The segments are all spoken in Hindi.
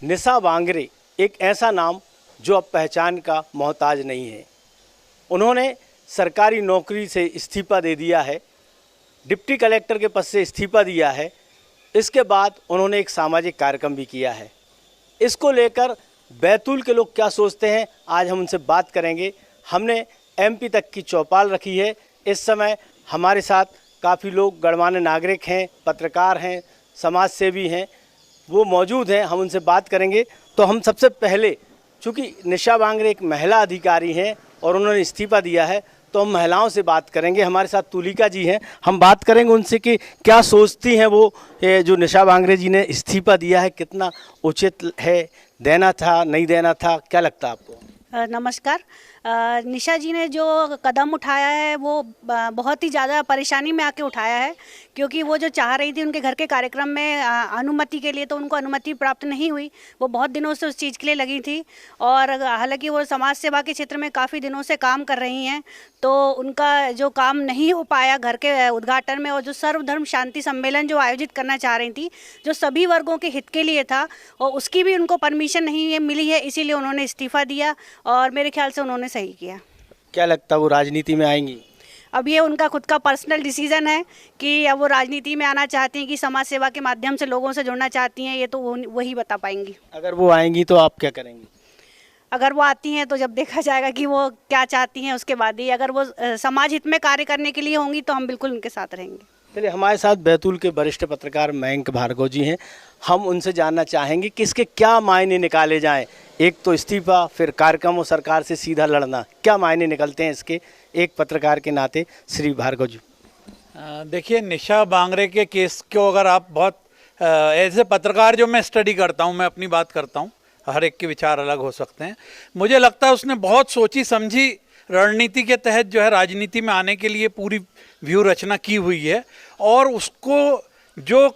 निशा बांगरे एक ऐसा नाम जो अब पहचान का मोहताज नहीं है। उन्होंने सरकारी नौकरी से इस्तीफा दे दिया है, डिप्टी कलेक्टर के पद से इस्तीफा दिया है। इसके बाद उन्होंने एक सामाजिक कार्यक्रम भी किया है। इसको लेकर बैतूल के लोग क्या सोचते हैं, आज हम उनसे बात करेंगे। हमने एमपी तक की चौपाल रखी है। इस समय हमारे साथ काफ़ी लोग गणमान्य नागरिक हैं, पत्रकार हैं, समाज सेवी हैं, वो मौजूद हैं। हम उनसे बात करेंगे। तो हम सबसे पहले, चूँकि निशा बांगरे एक महिला अधिकारी हैं और उन्होंने इस्तीफा दिया है, तो हम महिलाओं से बात करेंगे। हमारे साथ तुलिका जी हैं, हम बात करेंगे उनसे कि क्या सोचती हैं वो, ये जो निशा बांगरे जी ने इस्तीफा दिया है कितना उचित है, देना था नहीं देना था, क्या लगता है आपको? नमस्कार। निशा जी ने जो कदम उठाया है वो बहुत ही ज़्यादा परेशानी में आके उठाया है, क्योंकि वो जो चाह रही थी उनके घर के कार्यक्रम में अनुमति के लिए, तो उनको अनुमति प्राप्त नहीं हुई। वो बहुत दिनों से उस चीज़ के लिए लगी थी और हालांकि वो समाज सेवा के क्षेत्र में काफ़ी दिनों से काम कर रही हैं, तो उनका जो काम नहीं हो पाया घर के उद्घाटन में, और जो सर्वधर्म शांति सम्मेलन जो आयोजित करना चाह रही थी, जो सभी वर्गों के हित के लिए था, और उसकी भी उनको परमिशन नहीं मिली है, इसीलिए उन्होंने इस्तीफा दिया और मेरे ख्याल से उन्होंने सही किया। क्या लगता है वो राजनीति में आएंगी? अब ये उनका खुद का पर्सनल डिसीजन है कि अब वो राजनीति में आना चाहती हैं कि समाज सेवा के माध्यम से लोगों से जुड़ना चाहती हैं, ये तो वही बता पाएंगी। अगर वो आएंगी तो आप क्या करेंगी? अगर वो आती हैं तो जब देखा जाएगा कि वो क्या चाहती हैं, उसके बाद ही। अगर वो समाज हित में कार्य करने के लिए होंगी तो हम बिल्कुल उनके साथ रहेंगे। चलिए, हमारे साथ बैतूल के वरिष्ठ पत्रकार मयंक भार्गव जी हैं। हम उनसे जानना चाहेंगे कि इसके क्या मायने निकाले जाएं। एक तो इस्तीफा, फिर कार्यक्रम और सरकार से सीधा लड़ना, क्या मायने निकलते हैं इसके, एक पत्रकार के नाते? श्री भार्गव जी। देखिए, निशा बांगरे के केस को अगर आप बहुत एज ए पत्रकार जो मैं स्टडी करता हूँ, मैं अपनी बात करता हूँ, हर एक के विचार अलग हो सकते हैं। मुझे लगता है उसने बहुत सोची समझी रणनीति के तहत जो है राजनीति में आने के लिए पूरी व्यू रचना की हुई है, और उसको जो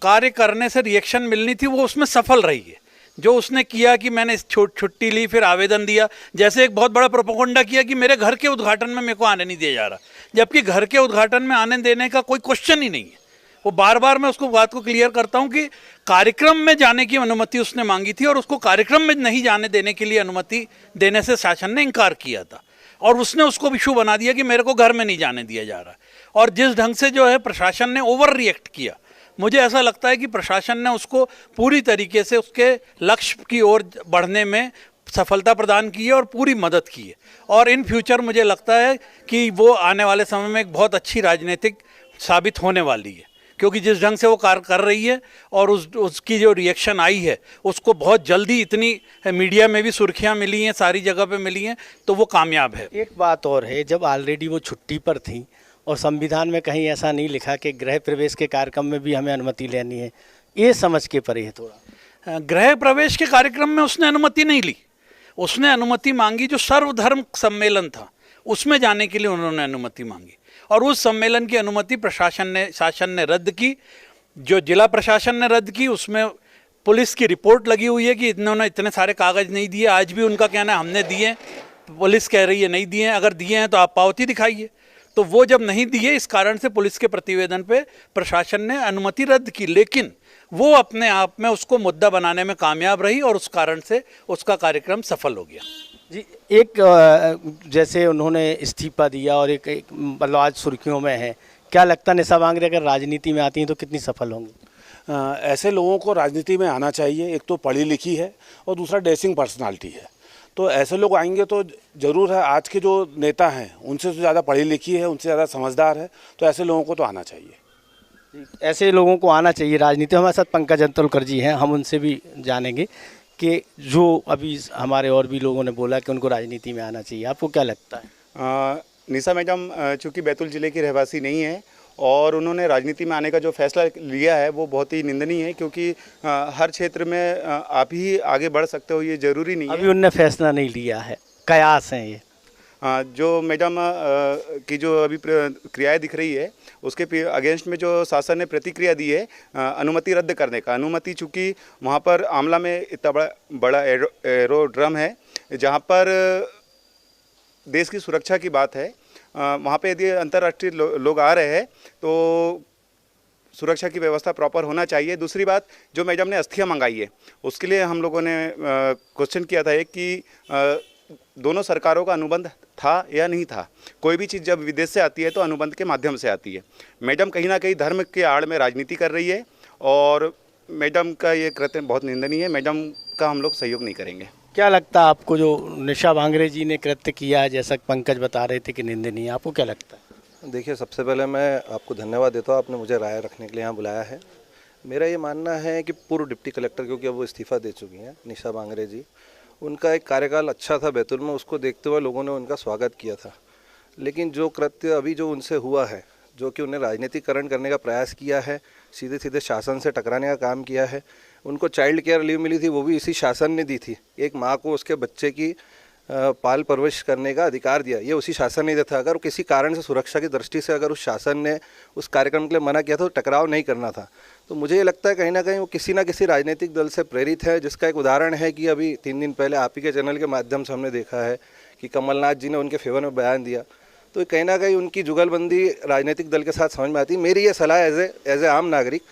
कार्य करने से रिएक्शन मिलनी थी वो उसमें सफल रही है। जो उसने किया कि मैंने छुट्टी ली, फिर आवेदन दिया, जैसे एक बहुत बड़ा प्रोपोगंडा किया कि मेरे घर के उद्घाटन में मेरे को आने नहीं दिया जा रहा, जबकि घर के उद्घाटन में आने देने का कोई क्वेश्चन ही नहीं है। वो बार बार मैं उसको बात को क्लियर करता हूँ कि कार्यक्रम में जाने की अनुमति उसने मांगी थी और उसको कार्यक्रम में नहीं जाने देने के लिए अनुमति देने से शासन ने इनकार किया था, और उसने उसको इशू बना दिया कि मेरे को घर में नहीं जाने दिया जा रहा है। और जिस ढंग से जो है प्रशासन ने ओवर रिएक्ट किया, मुझे ऐसा लगता है कि प्रशासन ने उसको पूरी तरीके से उसके लक्ष्य की ओर बढ़ने में सफलता प्रदान की है और पूरी मदद की है। और इन फ्यूचर मुझे लगता है कि वो आने वाले समय में एक बहुत अच्छी राजनीतिक साबित होने वाली है, क्योंकि जिस ढंग से वो कार्य कर रही है और उसकी जो रिएक्शन आई है, उसको बहुत जल्दी इतनी मीडिया में भी सुर्खियां मिली हैं, सारी जगह पे मिली हैं, तो वो कामयाब है। एक बात और है, जब ऑलरेडी वो छुट्टी पर थी और संविधान में कहीं ऐसा नहीं लिखा कि गृह प्रवेश के कार्यक्रम में भी हमें अनुमति लेनी है, ये समझ के परे है थोड़ा। गृह प्रवेश के कार्यक्रम में उसने अनुमति नहीं ली, उसने अनुमति मांगी जो सर्वधर्म सम्मेलन था उसमें जाने के लिए उन्होंने अनुमति मांगी, और उस सम्मेलन की अनुमति शासन ने रद्द की। जो जिला प्रशासन ने रद्द की, उसमें पुलिस की रिपोर्ट लगी हुई है कि इन्होंने इतने सारे कागज नहीं दिए। आज भी उनका कहना है हमने दिए, पुलिस कह रही है नहीं दिए। अगर दिए हैं तो आप पावती दिखाइए। तो वो जब नहीं दिए, इस कारण से पुलिस के प्रतिवेदन पे प्रशासन ने अनुमति रद्द की, लेकिन वो अपने आप में उसको मुद्दा बनाने में कामयाब रही और उस कारण से उसका कार्यक्रम सफल हो गया। जी, एक जैसे उन्होंने इस्तीफा दिया और एक मतलब आज सुर्खियों में है, क्या लगता है निशा बांगरे अगर राजनीति में आती हैं तो कितनी सफल होंगी? ऐसे लोगों को राजनीति में आना चाहिए। एक तो पढ़ी लिखी है और दूसरा डेसिंग पर्सनालिटी है, तो ऐसे लोग आएंगे तो ज़रूर है। आज के जो नेता हैं उनसे तो ज़्यादा पढ़ी लिखी है, उनसे ज़्यादा समझदार है, तो ऐसे लोगों को तो आना चाहिए। ऐसे लोगों को आना चाहिए राजनीति। हमारे साथ पंकज अंतोलकर जी हैं, हम उनसे भी जानेंगे कि जो अभी हमारे और भी लोगों ने बोला कि उनको राजनीति में आना चाहिए, आपको क्या लगता है? निशा मैडम चूँकि बैतूल ज़िले की रहवासी नहीं है और उन्होंने राजनीति में आने का जो फैसला लिया है वो बहुत ही निंदनीय है, क्योंकि हर क्षेत्र में आप ही आगे बढ़ सकते हो, ये ज़रूरी नहीं है। अभी उनने फैसला नहीं लिया है, कयास हैं ये। जो मैडम की जो अभी क्रियाएं दिख रही है उसके अगेंस्ट में जो शासन ने प्रतिक्रिया दी है अनुमति रद्द करने का। अनुमति चूँकि वहाँ पर आमला में इतना बड़ा एरोड्रम है जहाँ पर देश की सुरक्षा की बात है, वहाँ पे यदि अंतर्राष्ट्रीय लोग आ रहे हैं तो सुरक्षा की व्यवस्था प्रॉपर होना चाहिए। दूसरी बात, जो मैडम ने अस्थियां मंगाई है उसके लिए हम लोगों ने क्वेश्चन किया था कि दोनों सरकारों का अनुबंध था या नहीं था। कोई भी चीज़ जब विदेश से आती है तो अनुबंध के माध्यम से आती है। मैडम कहीं ना कहीं धर्म के आड़ में राजनीति कर रही है और मैडम का ये कृत्य बहुत निंदनीय है। मैडम का हम लोग सहयोग नहीं करेंगे। क्या लगता है आपको जो निशा बांगरे जी ने कृत्य किया है, जैसा पंकज बता रहे थे कि निंदनीय, आपको क्या लगता है? देखिए, सबसे पहले मैं आपको धन्यवाद देता हूँ, आपने मुझे राय रखने के लिए यहाँ बुलाया है। मेरा ये मानना है कि पूर्व डिप्टी कलेक्टर, क्योंकि अब वो इस्तीफ़ा दे चुकी हैं, निशा बांगरे जी, उनका एक कार्यकाल अच्छा था बैतूल में, उसको देखते हुए लोगों ने उनका स्वागत किया था। लेकिन जो कृत्य अभी जो उनसे हुआ है, जो कि उन्हें राजनीतिकरण करने का प्रयास किया है, सीधे सीधे शासन से टकराने का काम किया है। उनको चाइल्ड केयर लीव मिली थी, वो भी इसी शासन ने दी थी। एक माँ को उसके बच्चे की पाल परवरिश करने का अधिकार दिया, ये उसी शासन ने दिया था। अगर किसी कारण से सुरक्षा की दृष्टि से अगर उस शासन ने उस कार्यक्रम के लिए मना किया था तो टकराव नहीं करना था। तो मुझे ये लगता है कहीं ना कहीं वो किसी ना किसी राजनीतिक दल से प्रेरित है, जिसका एक उदाहरण है कि अभी 3 दिन पहले आप ही के चैनल के माध्यम से हमने देखा है कि कमलनाथ जी ने उनके फेवर में बयान दिया। तो कहीं ना कहीं उनकी जुगलबंदी राजनीतिक दल के साथ समझ में आती। मेरी ये सलाह एज ए आम नागरिक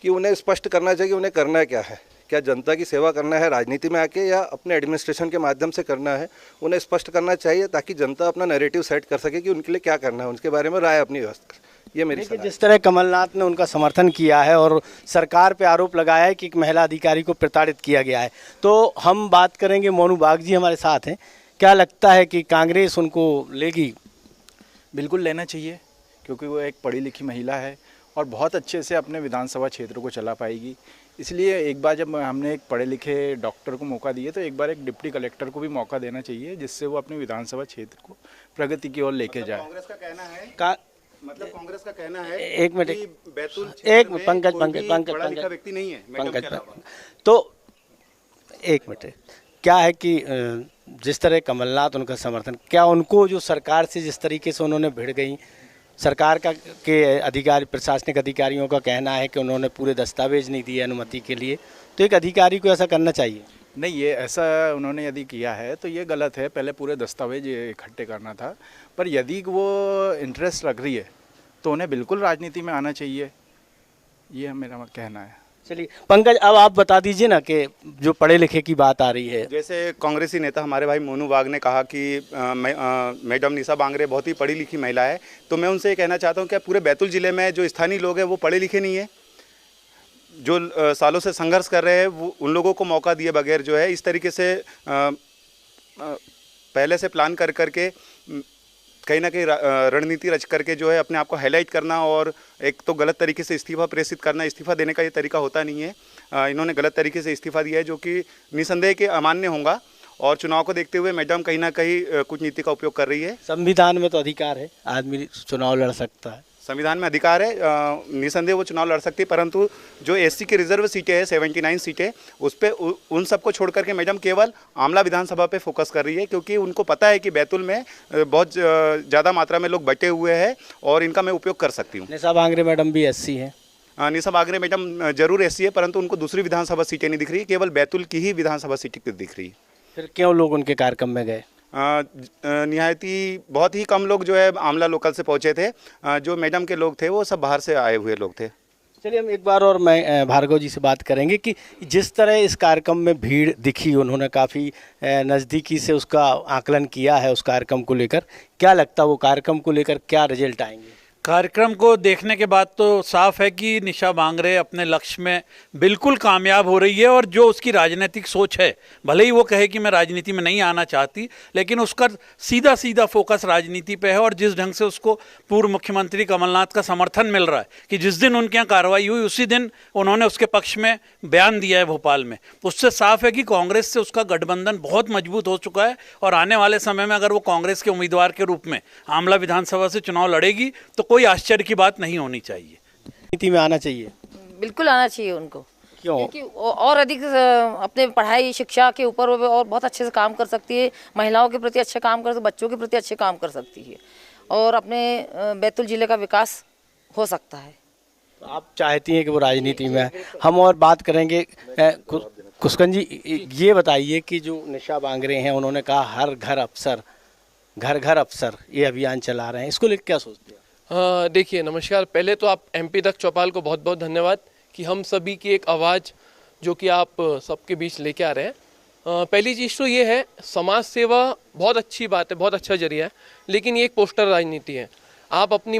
कि उन्हें स्पष्ट करना चाहिए कि उन्हें करना क्या है, क्या जनता की सेवा करना है राजनीति में आके या अपने एडमिनिस्ट्रेशन के माध्यम से करना है। उन्हें स्पष्ट करना चाहिए ताकि जनता अपना नैरेटिव सेट कर सके कि उनके लिए क्या करना है, उनके बारे में राय अपनी व्यवस्था करे। ये मेरी सलाह है। जिस तरह कमलनाथ ने उनका समर्थन किया है और सरकार पे आरोप लगाया है कि एक महिला अधिकारी को प्रताड़ित किया गया है, तो हम बात करेंगे। मोनू बाग जी हमारे साथ हैं। क्या लगता है कि कांग्रेस उनको लेगी? बिल्कुल लेना चाहिए, क्योंकि वो एक पढ़ी लिखी महिला है और बहुत अच्छे से अपने विधानसभा क्षेत्र को चला पाएगी। इसलिए एक बार जब हमने एक पढ़े लिखे डॉक्टर को मौका दिए तो एक बार एक डिप्टी कलेक्टर को भी मौका देना चाहिए, जिससे वो अपने विधानसभा क्षेत्र को प्रगति की ओर लेके जाए। कांग्रेस का कहना है कांग्रेस का कहना है एक मिनट, कि बैतूल एक क्षेत्र में पंकज कोई भी पंकज बड़ा लिखा पंकज व्यक्ति नहीं है मैडम के अलावा। तो एक मिनट, क्या है कि जिस तरह कमलनाथ उनका समर्थन, क्या उनको जो सरकार से जिस तरीके से उन्होंने भिड़ गई, सरकार का के अधिकारी, प्रशासनिक अधिकारियों का कहना है कि उन्होंने पूरे दस्तावेज नहीं दिए अनुमति के लिए, तो एक अधिकारी को ऐसा करना चाहिए? नहीं, ये ऐसा उन्होंने यदि किया है तो ये गलत है। पहले पूरे दस्तावेज इकट्ठे करना था। पर यदि वो इंटरेस्ट रख रही है तो उन्हें बिल्कुल राजनीति में आना चाहिए, ये मेरा कहना है। चलिए पंकज, अब आप बता दीजिए ना कि जो पढ़े लिखे की बात आ रही है। जैसे कांग्रेसी नेता हमारे भाई मोनू बाग ने कहा कि मैडम निशा बांगरे बहुत ही पढ़ी लिखी महिला है, तो मैं उनसे ये कहना चाहता हूँ कि पूरे बैतूल ज़िले में जो स्थानीय लोग हैं वो पढ़े लिखे नहीं है, जो सालों से संघर्ष कर रहे हैं, वो उन लोगों को मौका दिए बगैर जो है इस तरीके से पहले से प्लान कर करके कहीं ना कहीं रणनीति रच करके जो है अपने आप को हाईलाइट करना और एक तो गलत तरीके से इस्तीफा प्रेषित करना। इस्तीफा देने का ये तरीका होता नहीं है। इन्होंने गलत तरीके से इस्तीफा दिया है, जो कि निसंदेह के अमान्य होगा। और चुनाव को देखते हुए मैडम कहीं ना कहीं कूटनीति का उपयोग कर रही है। संविधान में तो अधिकार है, आदमी चुनाव लड़ सकता है, संविधान में अधिकार है, निसंदेह वो चुनाव लड़ सकती है, परंतु जो एससी की रिजर्व सीटें हैं 79 सीटें, उस पर उन सबको छोड़ करके मैडम केवल आमला विधानसभा पे फोकस कर रही है, क्योंकि उनको पता है कि बैतूल में बहुत ज़्यादा मात्रा में लोग बटे हुए हैं और इनका मैं उपयोग कर सकती हूँ। निशा बांगरे मैडम भी एससी हैं। निशा बांगरे मैडम जरूर एससी है, परंतु उनको दूसरी विधानसभा सीटें नहीं दिख रही, केवल बैतूल की ही विधानसभा सीटें दिख रही। फिर क्यों लोग उनके कार्यक्रम में गए? निहायती बहुत ही कम लोग जो है आमला लोकल से पहुंचे थे। जो मैडम के लोग थे वो सब बाहर से आए हुए लोग थे। चलिए हम एक बार और मैं भार्गव जी से बात करेंगे कि जिस तरह इस कार्यक्रम में भीड़ दिखी, उन्होंने काफ़ी नज़दीकी से उसका आकलन किया है उस कार्यक्रम को लेकर, क्या लगता है वो कार्यक्रम को लेकर क्या रिजल्ट आएंगे? कार्यक्रम को देखने के बाद तो साफ है कि निशा बांगरे अपने लक्ष्य में बिल्कुल कामयाब हो रही है। और जो उसकी राजनीतिक सोच है, भले ही वो कहे कि मैं राजनीति में नहीं आना चाहती, लेकिन उसका सीधा सीधा फोकस राजनीति पे है। और जिस ढंग से उसको पूर्व मुख्यमंत्री कमलनाथ का समर्थन मिल रहा है कि जिस दिन उनके यहाँ कार्रवाई हुई उसी दिन उन्होंने उसके पक्ष में बयान दिया है भोपाल में, उससे साफ है कि कांग्रेस से उसका गठबंधन बहुत मजबूत हो चुका है। और आने वाले समय में अगर वो कांग्रेस के उम्मीदवार के रूप में आमला विधानसभा से चुनाव लड़ेगी तो कोई आश्चर्य की बात नहीं होनी चाहिए। नीति में आना चाहिए, बिल्कुल आना चाहिए उनको। क्यों? क्योंकि और अधिक अपने पढ़ाई शिक्षा के ऊपर वो और बहुत अच्छे से काम कर सकती है, महिलाओं के प्रति अच्छे काम कर सकती है, बच्चों के प्रति अच्छे काम कर सकती है और अपने बैतूल जिले का विकास हो सकता है। तो आप चाहती हैं कि वो राजनीति में है। हम और बात करेंगे। कुस्कन जी, ये बताइए कि जो निशा बांगरे हैं, उन्होंने कहा हर घर अफसर, घर घर अफसर ये अभियान चला रहे हैं, इसको लेकर क्या सोचते हैं? देखिए नमस्कार, पहले तो आप MP तक चौपाल को बहुत बहुत धन्यवाद कि हम सभी की एक आवाज़ जो कि आप सबके बीच लेके आ रहे हैं। पहली चीज़ तो ये है, समाज सेवा बहुत अच्छी बात है, बहुत अच्छा जरिया है, लेकिन ये एक पोस्टर राजनीति है। आप अपनी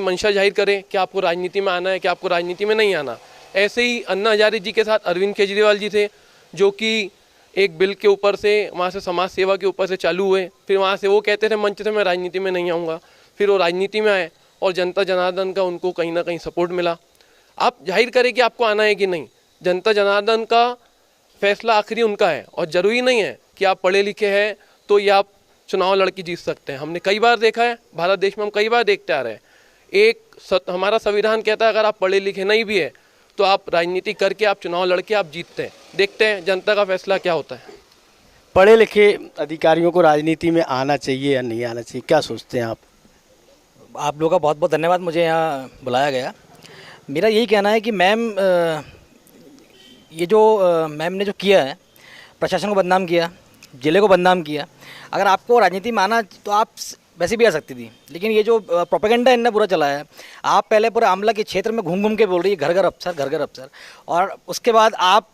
मंशा जाहिर करें कि आपको राजनीति में आना है, कि आपको राजनीति में नहीं आना। ऐसे ही अन्ना हजारे जी के साथ अरविंद केजरीवाल जी थे, जो कि एक बिल के ऊपर से वहाँ से समाज सेवा के ऊपर से चालू हुए, फिर वहाँ से वो कहते थे मंच से मैं राजनीति में नहीं आऊँगा, फिर वो राजनीति में आए और जनता जनार्दन का उनको कहीं ना कहीं सपोर्ट मिला। आप जाहिर करें कि आपको आना है कि नहीं, जनता जनार्दन का फैसला आखिरी उनका है, और ज़रूरी नहीं है कि आप पढ़े लिखे हैं तो ये आप चुनाव लड़के जीत सकते हैं। हमने कई बार देखा है, भारत देश में हम कई बार देखते आ रहे हैं, हमारा संविधान कहता है अगर आप पढ़े लिखे नहीं भी है तो आप राजनीति करके आप चुनाव लड़के आप जीतते हैं। देखते हैं जनता का फैसला क्या होता है। पढ़े लिखे अधिकारियों को राजनीति में आना चाहिए या नहीं आना चाहिए, क्या सोचते हैं आप? आप लोगों का बहुत बहुत धन्यवाद, मुझे यहाँ बुलाया गया। मेरा यही कहना है कि मैम, ये जो मैम ने जो किया है, प्रशासन को बदनाम किया, जिले को बदनाम किया। अगर आपको राजनीति में आना तो आप वैसे भी आ सकती थी, लेकिन ये जो प्रोपेगेंडा इनने पूरा चलाया है, आप पहले पूरे आमला के क्षेत्र में घूम घूम के बोल रही है घर घर अफसर, और उसके बाद आप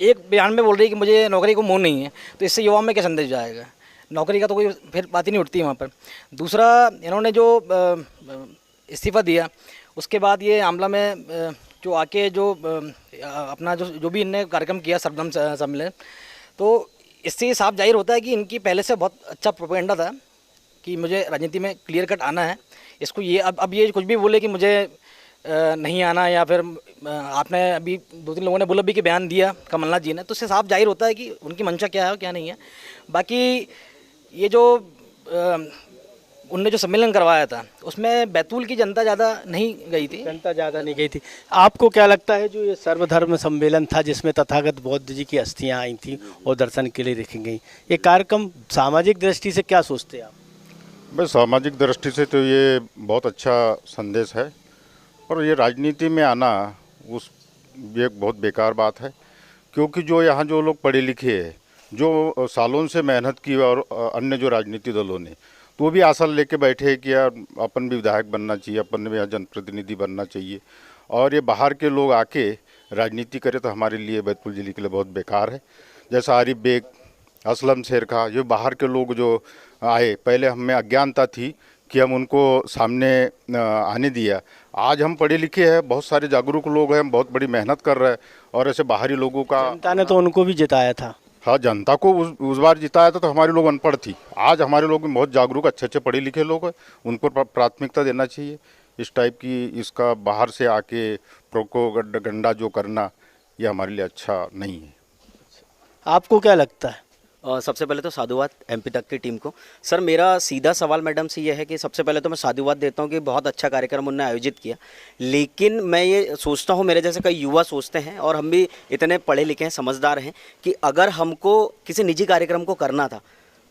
एक बयान में बोल रही है कि मुझे नौकरी को मोह नहीं है। तो इससे युवाओं में क्या संदेश जाएगा? नौकरी का तो कोई फिर बात ही नहीं उठती वहाँ पर। दूसरा, इन्होंने जो इस्तीफ़ा दिया, उसके बाद ये आमला में जो आके जो अपना जो भी इनने कार्यक्रम किया सर्वधर्म सम्मेलन, तो इससे ये साफ जाहिर होता है कि इनकी पहले से बहुत अच्छा प्रोपेगेंडा था कि मुझे राजनीति में क्लियर कट आना है। इसको ये अब ये कुछ भी बोले कि मुझे नहीं आना, या फिर आपने अभी 2-3 लोगों ने बोला भी कि बयान दिया कमलनाथ जी ने, तो इससे साफ जाहिर होता है कि उनकी मंशा क्या है और क्या नहीं है। बाकी ये जो उनने जो सम्मेलन करवाया था उसमें बैतूल की जनता ज़्यादा नहीं गई थी। आपको क्या लगता है जो ये सर्वधर्म सम्मेलन था जिसमें तथागत बौद्ध जी की अस्थियां आई थी और दर्शन के लिए रखी गई, ये कार्यक्रम सामाजिक दृष्टि से क्या सोचते हैं आप? बस सामाजिक दृष्टि से तो ये बहुत अच्छा संदेश है, और ये राजनीति में आना ये बहुत बेकार बात है, क्योंकि जो यहाँ जो लोग पढ़े लिखे हैं, जो सालों से मेहनत की, और अन्य जो राजनीतिक दलों ने तो वो भी आशा लेके बैठे हैं कि यार अपन भी विधायक बनना चाहिए, अपन भी यहाँ जनप्रतिनिधि बनना चाहिए, और ये बाहर के लोग आके राजनीति करें तो हमारे लिए, बैतूल जिले के लिए बहुत बेकार है। जैसा आरिफ बेग, असलम शेरखा, ये बाहर के लोग जो आए, पहले हमें अज्ञानता थी कि हम उनको सामने आने दिया। आज हम पढ़े लिखे हैं, बहुत सारे जागरूक लोग हैं, बहुत बड़ी मेहनत कर रहे हैं, और ऐसे बाहरी लोगों का, जनता ने तो उनको भी जिताया था। हाँ, जनता को उस बार जिताया था तो हमारे लोग अनपढ़ थी। आज हमारे लोग बहुत जागरूक, अच्छे पढ़े लिखे लोग हैं, उनको प्राथमिकता देना चाहिए। इस टाइप की इसका बाहर से आके प्रोपोगंडा जो करना, ये हमारे लिए अच्छा नहीं है। आपको क्या लगता है? सबसे पहले तो साधुवाद MP तक की टीम को। सर, मेरा सीधा सवाल मैडम से यह है कि सबसे पहले तो मैं साधुवाद देता हूं कि बहुत अच्छा कार्यक्रम उन्होंने आयोजित किया, लेकिन मैं ये सोचता हूं, मेरे जैसे कई युवा सोचते हैं, और हम भी इतने पढ़े लिखे हैं, समझदार हैं, कि अगर हमको किसी निजी कार्यक्रम को करना था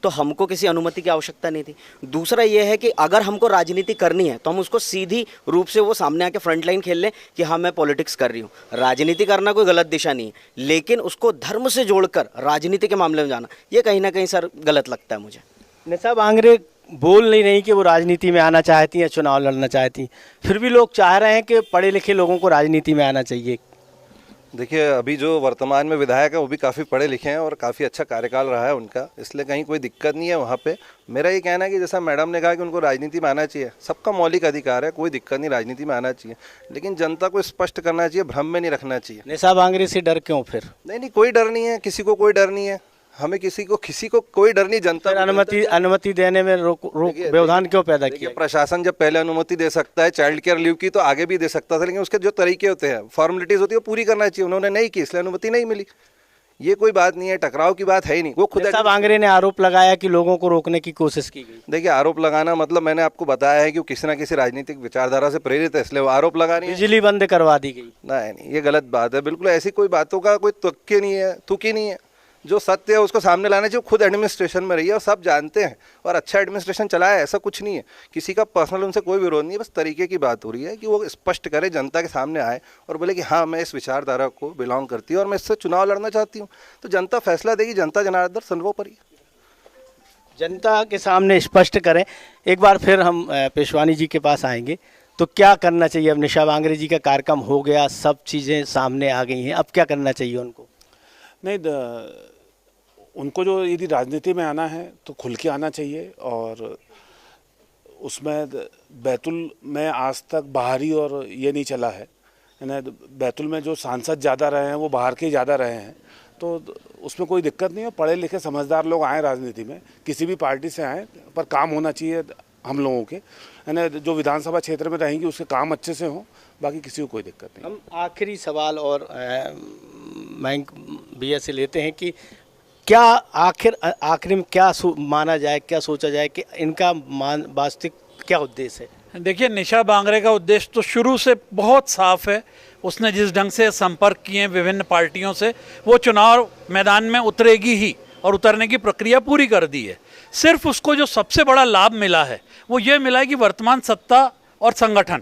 तो हमको किसी अनुमति की आवश्यकता नहीं थी। दूसरा ये है कि अगर हमको राजनीति करनी है तो हम उसको सीधी रूप से वो सामने आके फ्रंट लाइन खेल लें कि हाँ मैं पॉलिटिक्स कर रही हूँ। राजनीति करना कोई गलत दिशा नहीं है, लेकिन उसको धर्म से जोड़कर राजनीति के मामले में जाना, ये कहीं ना कहीं सर गलत लगता है मुझे। निशा बांगरे बोल नहीं रही कि वो राजनीति में आना चाहती हैं, चुनाव लड़ना चाहती, फिर भी लोग चाह रहे हैं कि पढ़े लिखे लोगों को राजनीति में आना चाहिए। देखिए, अभी जो वर्तमान में विधायक है वो भी काफ़ी पढ़े लिखे हैं और काफ़ी अच्छा कार्यकाल रहा है उनका, इसलिए कहीं कोई दिक्कत नहीं है वहाँ पे। मेरा ये कहना है कि जैसा मैडम ने कहा कि उनको राजनीति में आना चाहिए, सबका मौलिक अधिकार है, कोई दिक्कत नहीं, राजनीति में आना चाहिए, लेकिन जनता को स्पष्ट करना चाहिए, भ्रम में नहीं रखना चाहिए। निशा बांगरे से डर क्यों फिर? नहीं, कोई डर नहीं है, किसी को कोई डर नहीं है, हमें किसी को कोई डर नहीं। जनता अनुमति देने में रोक व्यवधान क्यों पैदा किया? प्रशासन जब पहले अनुमति दे सकता है चाइल्ड केयर लीव की, तो आगे भी दे सकता था, लेकिन उसके जो तरीके होते हैं, फॉर्मेलिटीज होती है, वो पूरी करना चाहिए। उन्होंने नहीं की, इसलिए अनुमति नहीं मिली। ये कोई बात नहीं है, टकराव की बात है ही नहीं। वो खुद निशा बांगरे ने आरोप लगाया कि लोगों को रोकने की कोशिश की गई। देखिए, आरोप लगाना मतलब मैंने आपको बताया है कि वो किसी ना किसी राजनीतिक विचारधारा से प्रेरित है, इसलिए वो आरोप लगा रही है। बिजली बंद करवा दी गई। नहीं, ये गलत बात है, बिल्कुल ऐसी कोई बातों का कोई तुक्की नहीं है, तुकी नहीं है। जो सत्य है उसको सामने लाना चाहिए। खुद एडमिनिस्ट्रेशन में रही है और सब जानते हैं, और अच्छा एडमिनिस्ट्रेशन चलाया है, ऐसा कुछ नहीं है। किसी का पर्सनल उनसे कोई विरोध नहीं है, बस तरीके की बात हो रही है कि वो स्पष्ट करे, जनता के सामने आए और बोले कि हाँ मैं इस विचारधारा को बिलोंग करती हूँ और मैं इससे चुनाव लड़ना चाहती हूँ। तो जनता फैसला देगी, जनता जनार्दन सर्वोपरि। जनता के सामने स्पष्ट करें। एक बार फिर हम पेशवानी जी के पास आएंगे। तो क्या करना चाहिए? अब निशा बांगरे जी का कार्यक्रम हो गया, सब चीज़ें सामने आ गई हैं, अब क्या करना चाहिए उनको? नहीं, उनको जो यदि राजनीति में आना है तो खुल के आना चाहिए। और उसमें बैतूल में आज तक बाहरी और ये नहीं चला है ना, बैतूल में जो सांसद ज़्यादा रहे हैं वो बाहर के ज़्यादा रहे हैं, तो उसमें कोई दिक्कत नहीं है। पढ़े लिखे समझदार लोग आए राजनीति में, किसी भी पार्टी से आए, पर काम होना चाहिए हम लोगों के, है ना। जो विधानसभा क्षेत्र में रहेंगी उसके काम अच्छे से हों, बाकी किसी को कोई दिक्कत नहीं। हम आखिरी सवाल और मयंक भैया से लेते हैं कि क्या आखिर में क्या माना जाए, क्या सोचा जाए कि इनका वास्तविक क्या उद्देश्य है? देखिए, निशा बांगरे का उद्देश्य तो शुरू से बहुत साफ है। उसने जिस ढंग से संपर्क किए विभिन्न पार्टियों से, वो चुनाव मैदान में उतरेगी ही और उतरने की प्रक्रिया पूरी कर दी है। सिर्फ उसको जो सबसे बड़ा लाभ मिला है वो ये मिला है कि वर्तमान सत्ता और संगठन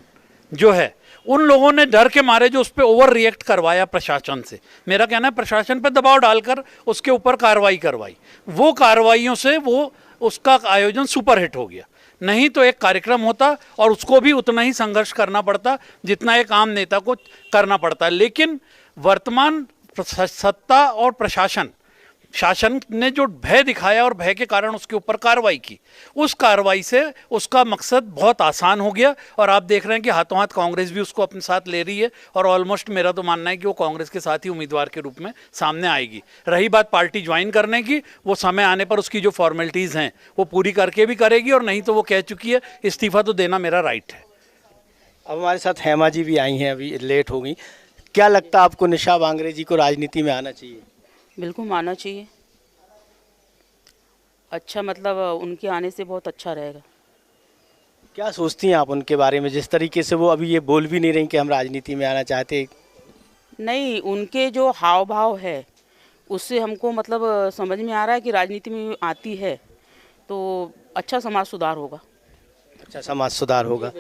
जो है, उन लोगों ने डर के मारे जो उस पर ओवर रिएक्ट करवाया प्रशासन से, मेरा कहना है प्रशासन पर दबाव डालकर उसके ऊपर कार्रवाई करवाई, वो कार्रवाइयों से वो उसका आयोजन सुपरहिट हो गया। नहीं तो एक कार्यक्रम होता और उसको भी उतना ही संघर्ष करना पड़ता जितना एक आम नेता को करना पड़ता। लेकिन वर्तमान सत्ता और शासन ने जो भय दिखाया और भय के कारण उसके ऊपर कार्रवाई की, उस कार्रवाई से उसका मकसद बहुत आसान हो गया। और आप देख रहे हैं कि हाथों हाथ कांग्रेस भी उसको अपने साथ ले रही है और ऑलमोस्ट मेरा तो मानना है कि वो कांग्रेस के साथ ही उम्मीदवार के रूप में सामने आएगी। रही बात पार्टी ज्वाइन करने की, वो समय आने पर उसकी जो फॉर्मेलिटीज़ हैं वो पूरी करके भी करेगी, और नहीं तो वो कह चुकी है इस्तीफा तो देना मेरा राइट है। अब हमारे साथ हेमा जी भी आई हैं, अभी लेट हो गई। क्या लगता है आपको निशा बांगरे जी को राजनीति में आना चाहिए? बिल्कुल आना चाहिए। अच्छा, मतलब उनके आने से बहुत अच्छा रहेगा। क्या सोचती हैं आप उनके बारे में, जिस तरीके से वो अभी ये बोल भी नहीं रही कि हम राजनीति में आना चाहते? नहीं, उनके जो हाव भाव है उससे हमको मतलब समझ में आ रहा है कि राजनीति में आती है तो अच्छा समाज सुधार होगा। अच्छा समाज सुधार होगा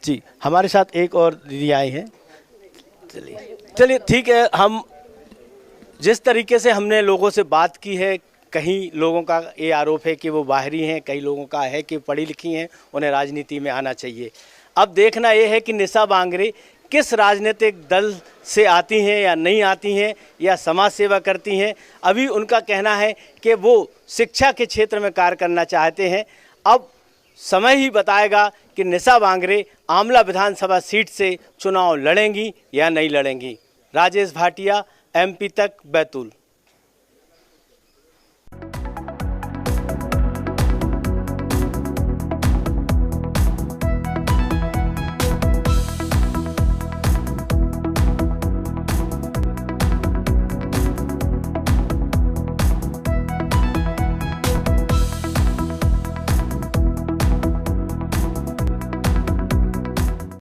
जी। हमारे साथ एक और दीदी आई हैं। चलिए ठीक है। हम जिस तरीके से हमने लोगों से बात की है, कहीं लोगों का ये आरोप है कि वो बाहरी हैं, कई लोगों का है कि पढ़ी लिखी हैं, उन्हें राजनीति में आना चाहिए। अब देखना ये है कि निशा बांगरे किस राजनीतिक दल से आती हैं या नहीं आती हैं, या समाज सेवा करती हैं। अभी उनका कहना है कि वो शिक्षा के क्षेत्र में कार्य करना चाहते हैं। अब समय ही बताएगा कि निशा बांगरे आमला विधानसभा सीट से चुनाव लड़ेंगी या नहीं लड़ेंगी। राजेश भाटिया, MP तक, बैतूल।